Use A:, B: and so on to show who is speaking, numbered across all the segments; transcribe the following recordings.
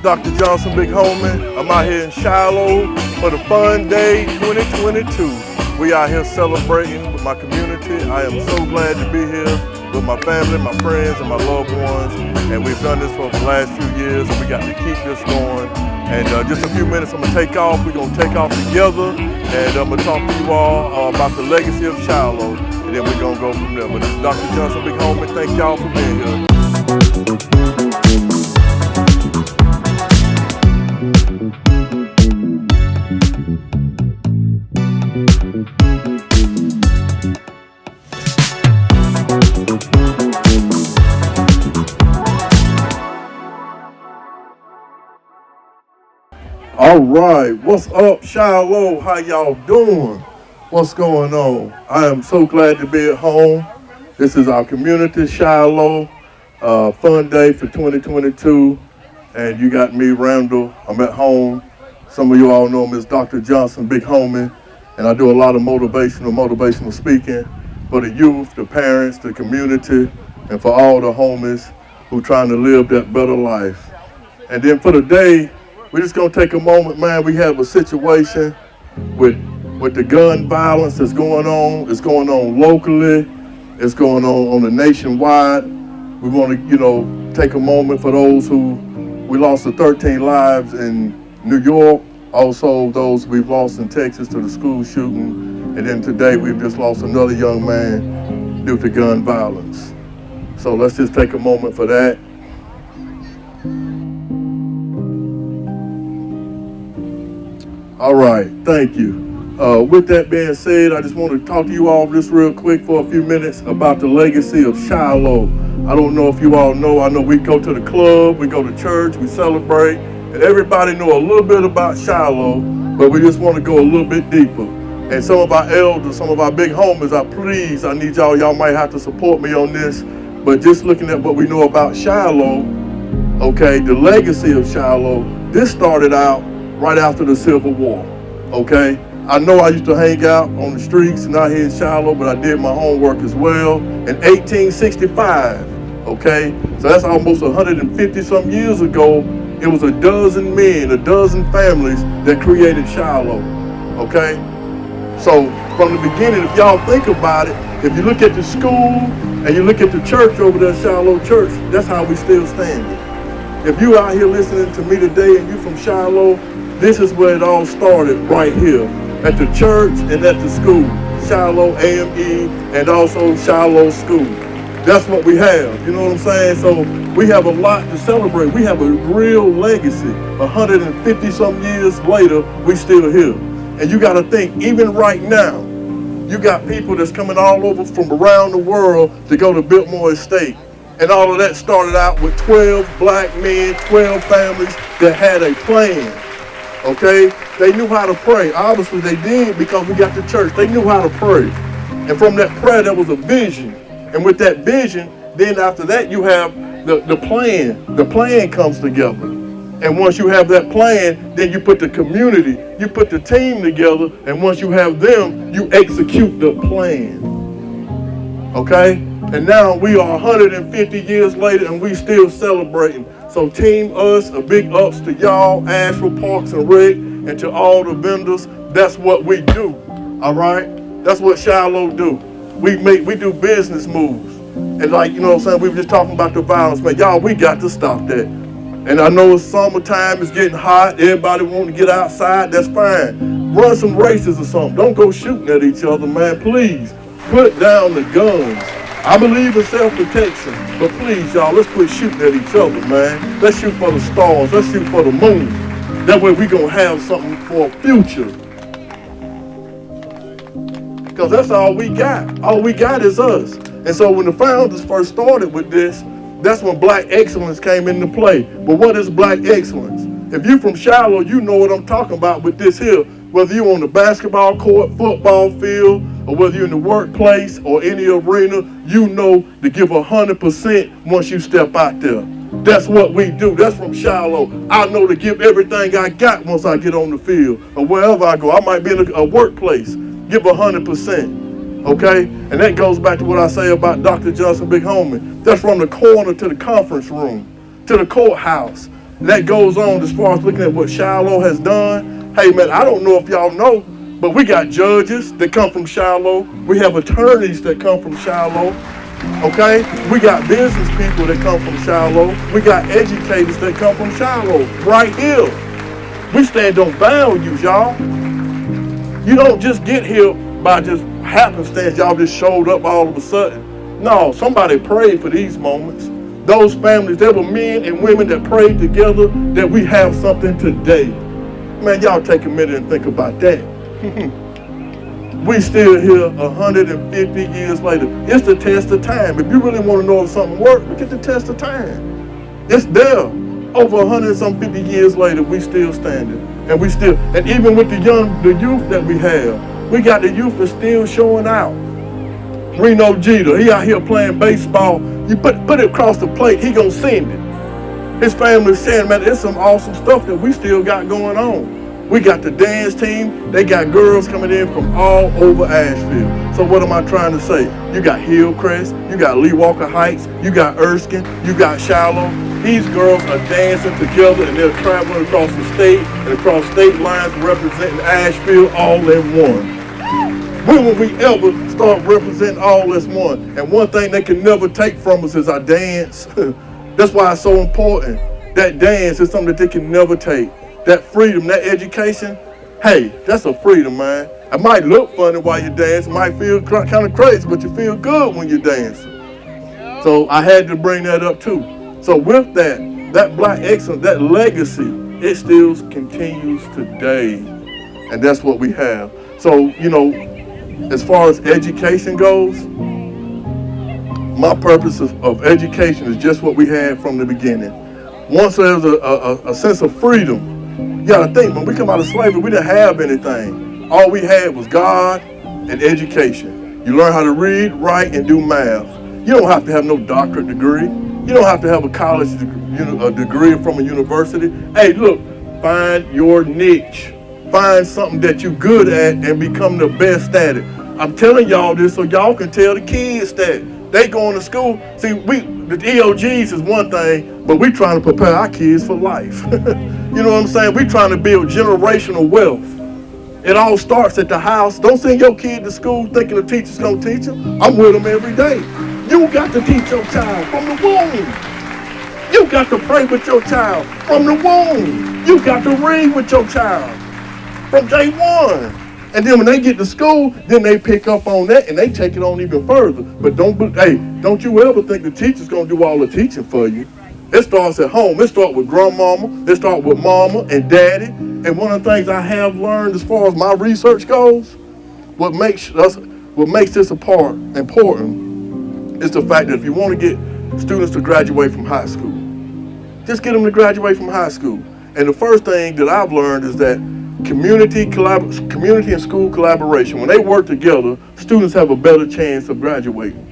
A: Dr. Johnson, big homie. I'm out here in Shiloh for the Funday 2022. We out here celebrating with my community. I am so glad to be here with my family, my friends, and my loved ones. And we've done this for the last few years, and we got to keep this going. And just a few minutes, I'm gonna take off. We're gonna take off together, and I'm gonna talk to you all about the legacy of Shiloh, and then we're gonna go from there. But this is Dr. Johnson, big homie. Thank y'all for being here. All right, what's up, Shiloh? How y'all doing? What's going on? I am so glad to be at home. This is our community, Shiloh, Fun Day for 2022. And you got me, Randall. I'm at home. Some of you all know me as Dr. Johnson, big homie. And I do a lot of motivational speaking for the youth, the parents, the community, and for all the homies who trying to live that better life. And then for the day, we're just gonna take a moment, man. We have a situation with the gun violence that's going on. It's going on locally. It's going on the nationwide. We want to, take a moment for those who we lost the 13 lives in New York. Also, those we've lost in Texas to the school shooting. And then today, we've just lost another young man due to gun violence. So let's just take a moment for that. All right, thank you. With that being said, I just want to talk to you all just real quick for a few minutes about the legacy of Shiloh. I don't know if you all know, I know we go to the club, we go to church, we celebrate, and everybody know a little bit about Shiloh, but we just want to go a little bit deeper. And some of our elders, some of our big homies, I need y'all might have to support me on this, but just looking at what we know about Shiloh, okay, the legacy of Shiloh, this started out right after the Civil War, okay? I know I used to hang out on the streets and out here in Shiloh, but I did my homework as well. In 1865, okay? So that's almost 150 some years ago. It was a dozen men, a dozen families that created Shiloh, okay? So from the beginning, if y'all think about it, if you look at the school and you look at the church over there, Shiloh Church, that's how we still standing. If you out here listening to me today and you from Shiloh, this is where it all started, right here, at the church and at the school, Shiloh AME and also Shiloh School. That's what we have, you know what I'm saying? So we have a lot to celebrate. We have a real legacy. 150 some years later, we still here. And you gotta think, even right now, you got people that's coming all over from around the world to go to Biltmore Estate. And all of that started out with 12 black men, 12 families that had a plan. Okay, they knew how to pray. Obviously they did because we got the church. They knew how to pray. And from that prayer, there was a vision. And with that vision, then after that, you have the plan. The plan comes together. And once you have that plan, then you put the community, you put the team together. And once you have them, you execute the plan. Okay? And now we are 150 years later and we still celebrating. So team us, a big ups to y'all, Asheville Parks and Rec, and to all the vendors. That's what we do, all right? That's what Shiloh do. We do business moves. And like, you know what I'm saying, we were just talking about the violence, man. Y'all, we got to stop that. And I know it's summertime, it's getting hot, everybody want to get outside, that's fine. Run some races or something. Don't go shooting at each other, man, please. Put down the guns. I believe in self-protection, but please, y'all, let's quit shooting at each other, man. Let's shoot for the stars. Let's shoot for the moon. That way we gonna have something for a future. Because that's all we got. All we got is us. And so when the founders first started with this, that's when black excellence came into play. But what is black excellence? If you from Shiloh, you know what I'm talking about with this here. Whether you're on the basketball court, football field, or whether you're in the workplace or any arena, you know to give 100% once you step out there. That's what we do. That's from Shiloh. I know to give everything I got once I get on the field or wherever I go. I might be in a workplace. Give 100%. Okay? And that goes back to what I say about Dr. Johnson, big homie. That's from the corner to the conference room, to the courthouse. And that goes on as far as looking at what Shiloh has done. Hey man, I don't know if y'all know, but we got judges that come from Shiloh. We have attorneys that come from Shiloh. Okay? We got business people that come from Shiloh. We got educators that come from Shiloh. Right here. We stand on values, y'all. You don't just get here by just happenstance. Y'all just showed up all of a sudden. No, somebody prayed for these moments. Those families, there were men and women that prayed together that we have something today. Man, y'all take a minute and think about that. We still here 150 years later. It's the test of time. If you really want to know if something works, look at the test of time. It's there. Over 150 years later, we still standing. And even with the youth that we have, we got the youth that's still showing out. Reno Jeter, he out here playing baseball. You put it across the plate, he gonna send it. His family's saying, man, there's some awesome stuff that we still got going on. We got the dance team. They got girls coming in from all over Asheville. So what am I trying to say? You got Hillcrest, you got Lee Walker Heights, you got Erskine, you got Shiloh. These girls are dancing together and they're traveling across the state and across state lines representing Asheville all in one. When will we ever start representing all as one? And one thing they can never take from us is our dance. That's why it's so important. That dance is something that they can never take. That freedom, that education, hey, that's a freedom, man. It might look funny while you dance. It might feel kind of crazy, but you feel good when you dance. So I had to bring that up too. So with that Black excellence, that legacy, it still continues today. And that's what we have. So, as far as education goes, my purpose of education is just what we had from the beginning. Once there's a sense of freedom, you gotta think, when we come out of slavery, we didn't have anything. All we had was God and education. You learn how to read, write, and do math. You don't have to have no doctorate degree. You don't have to have a college degree from a university. Hey, look, find your niche. Find something that you're good at and become the best at it. I'm telling y'all this so y'all can tell the kids that they going to school. See, the EOGs is one thing, but we trying to prepare our kids for life. You know what I'm saying? We trying to build generational wealth. It all starts at the house. Don't send your kid to school thinking the teacher's going to teach them. I'm with them every day. You got to teach your child from the womb. You got to pray with your child from the womb. You got to read with your child from day one. And then when they get to school, then they pick up on that and they take it on even further. But don't you ever think the teacher's going to do all the teaching for you. It starts at home. It starts with grandmama. It starts with mama and daddy. And one of the things I have learned as far as my research goes, what makes this important is the fact that if you want to get students to graduate from high school, just get them to graduate from high school. And the first thing that I've learned is that community and school collaboration, when they work together, students have a better chance of graduating.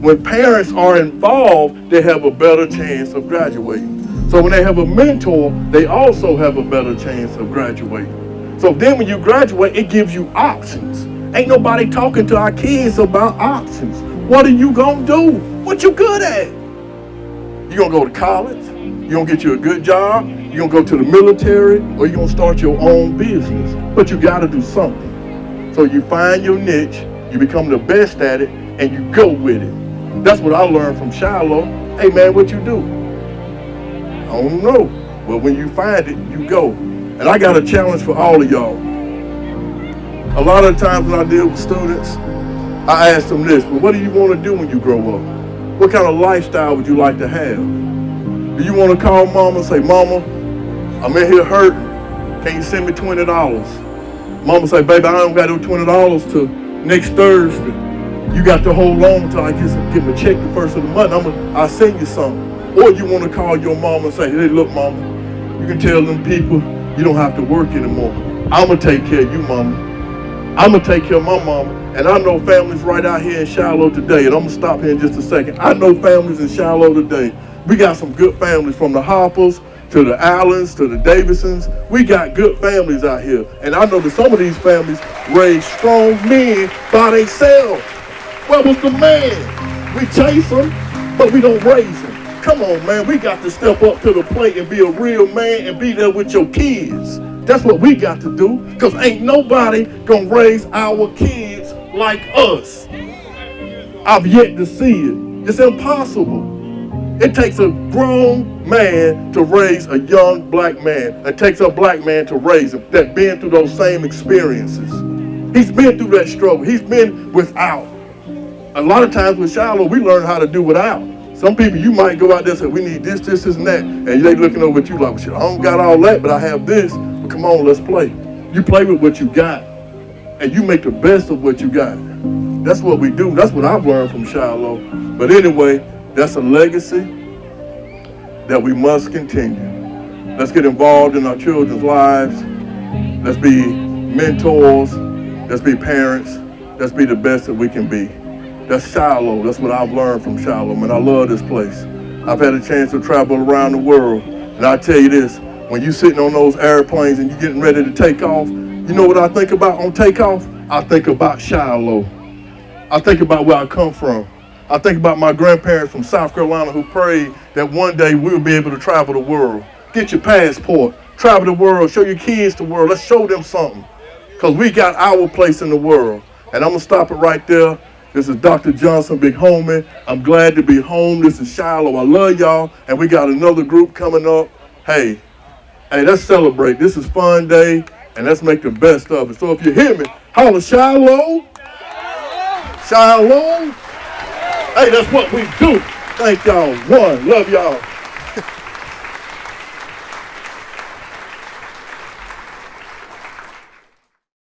A: When parents are involved, they have a better chance of graduating. So when they have a mentor, they also have a better chance of graduating. So then when you graduate, it gives you options. Ain't nobody talking to our kids about options. What are you gonna do? What you good at? You gonna go to college? You gonna get you a good job? You gonna go to the military? Or you gonna start your own business? But you gotta do something. So you find your niche, you become the best at it, and you go with it. That's what I learned from Shiloh. Hey man, what you do? I don't know. But when you find it, you go. And I got a challenge for all of y'all. A lot of times when I deal with students, I ask them this, well, what do you want to do when you grow up? What kind of lifestyle would you like to have? Do you want to call mama and say, Mama, I'm in here hurting. Can you send me $20? Mama say, baby, I don't got no $20 till next Thursday. You got to hold on until I get my check the first of the month. I'll send you something. Or you want to call your mama and say, hey, look, Mama, you can tell them people you don't have to work anymore. I'm going to take care of you, Mama. I'm going to take care of my mama. And I know families right out here in Shiloh today, and I'm going to stop here in just a second. I know families in Shiloh today. We got some good families from the Hoppers to the Allens to the Davidsons. We got good families out here. And I know that some of these families raise strong men by themselves. Where was the man? We chase them, but we don't raise them. Come on, man. We got to step up to the plate and be a real man and be there with your kids. That's what we got to do, because ain't nobody going to raise our kids like us. I've yet to see it. It's impossible. It takes a grown man to raise a young black man. It takes a black man to raise him that's been through those same experiences. He's been through that struggle. He's been without. A lot of times with Shiloh, we learn how to do without. Some people, you might go out there and say, we need this, this, this, and that. And they looking over at you like, well, shit, I don't got all that, but I have this. But come on, let's play. You play with what you got. And you make the best of what you got. That's what we do. That's what I've learned from Shiloh. But anyway, that's a legacy that we must continue. Let's get involved in our children's lives. Let's be mentors. Let's be parents. Let's be the best that we can be. That's Shiloh. That's what I've learned from Shiloh, man. I love this place. I've had a chance to travel around the world. And I tell you this, when you're sitting on those airplanes and you're getting ready to take off, you know what I think about on takeoff? I think about Shiloh. I think about where I come from. I think about my grandparents from South Carolina who prayed that one day we'll be able to travel the world. Get your passport, travel the world, show your kids the world. Let's show them something, because we got our place in the world. And I'm going to stop it right there. This is Dr. Johnson, big homie. I'm glad to be home. This is Shiloh. I love y'all. And we got another group coming up. Hey, let's celebrate. This is Funday, and let's make the best of it. So if you hear me, holla Shiloh. Shiloh. Hey, that's what we do. Thank y'all. One, love y'all.